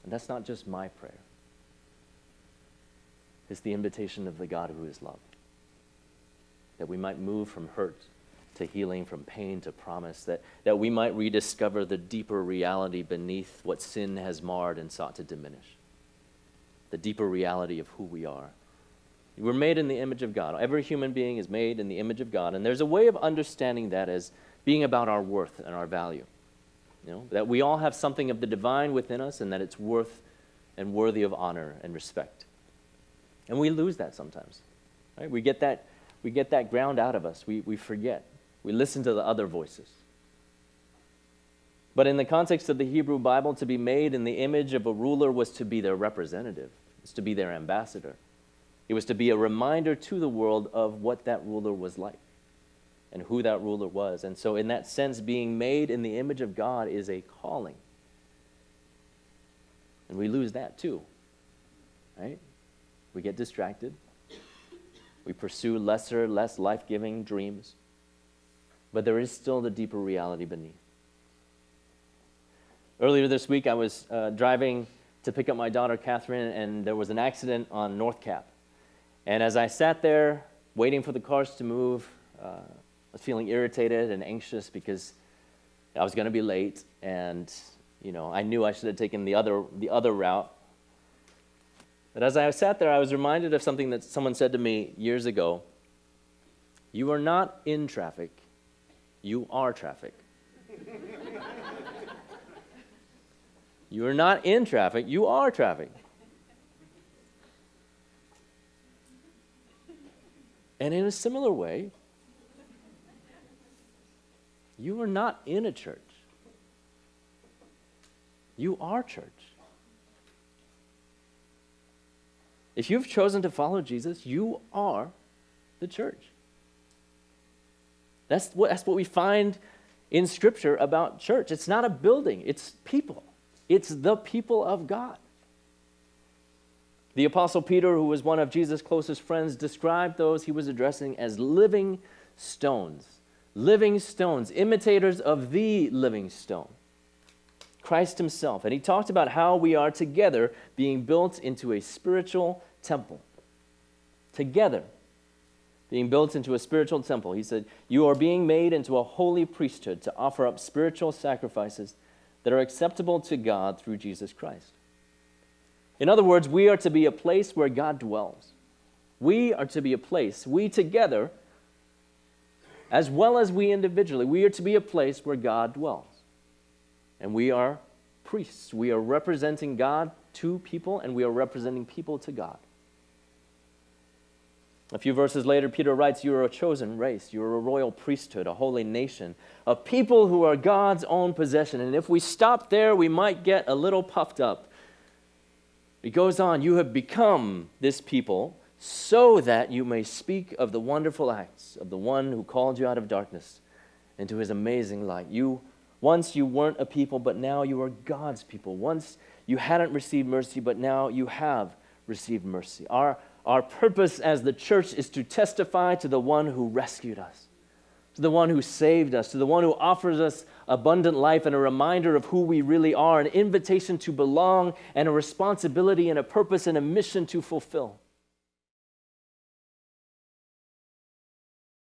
And that's not just my prayer. It's the invitation of the God who is love. That we might move from hurt to healing, from pain to promise, that we might rediscover the deeper reality beneath what sin has marred and sought to diminish. The deeper reality of who we are. We're made in the image of God. Every human being is made in the image of God, and there's a way of understanding that as being about our worth and our value. That we all have something of the divine within us, and that it's worth and worthy of honor and respect. And we lose that sometimes. Right? We get that ground out of us. We forget. We listen to the other voices. But in the context of the Hebrew Bible, to be made in the image of a ruler was to be their representative. It was to be their ambassador. It was to be a reminder to the world of what that ruler was like and who that ruler was. And so in that sense, being made in the image of God is a calling. And we lose that too, right? We get distracted. We pursue lesser, less life-giving dreams. But there is still the deeper reality beneath. Earlier this week, I was driving to pick up my daughter, Catherine, and there was an accident on North Cap. And as I sat there waiting for the cars to move, I was feeling irritated and anxious because I was going to be late, and I knew I should have taken the other route. But as I sat there, I was reminded of something that someone said to me years ago. You are not in traffic, you are traffic. You are not in traffic, you are traffic. And in a similar way, you are not in a church. You are church. If you've chosen to follow Jesus, you are the church. That's what we find in Scripture about church. It's not a building, it's people. It's the people of God. The Apostle Peter, who was one of Jesus' closest friends, described those he was addressing as living stones, imitators of the living stone, Christ himself. And he talked about how we are together being built into a spiritual temple. Together, being built into a spiritual temple. He said, you are being made into a holy priesthood to offer up spiritual sacrifices that are acceptable to God through Jesus Christ. In other words, we are to be a place where God dwells. We are to be a place, we together, as well as we individually, we are to be a place where God dwells. And we are priests. We are representing God to people, and we are representing people to God. A few verses later, Peter writes, you are a chosen race. You are a royal priesthood, a holy nation, a people who are God's own possession. And if we stop there, we might get a little puffed up. He goes on, you have become this people so that you may speak of the wonderful acts of the one who called you out of darkness into his amazing light. Once you weren't a people, but now you are God's people. Once you hadn't received mercy, but now you have received mercy. Our purpose as the church is to testify to the one who rescued us, to the one who saved us, to the one who offers us abundant life and a reminder of who we really are, an invitation to belong and a responsibility and a purpose and a mission to fulfill.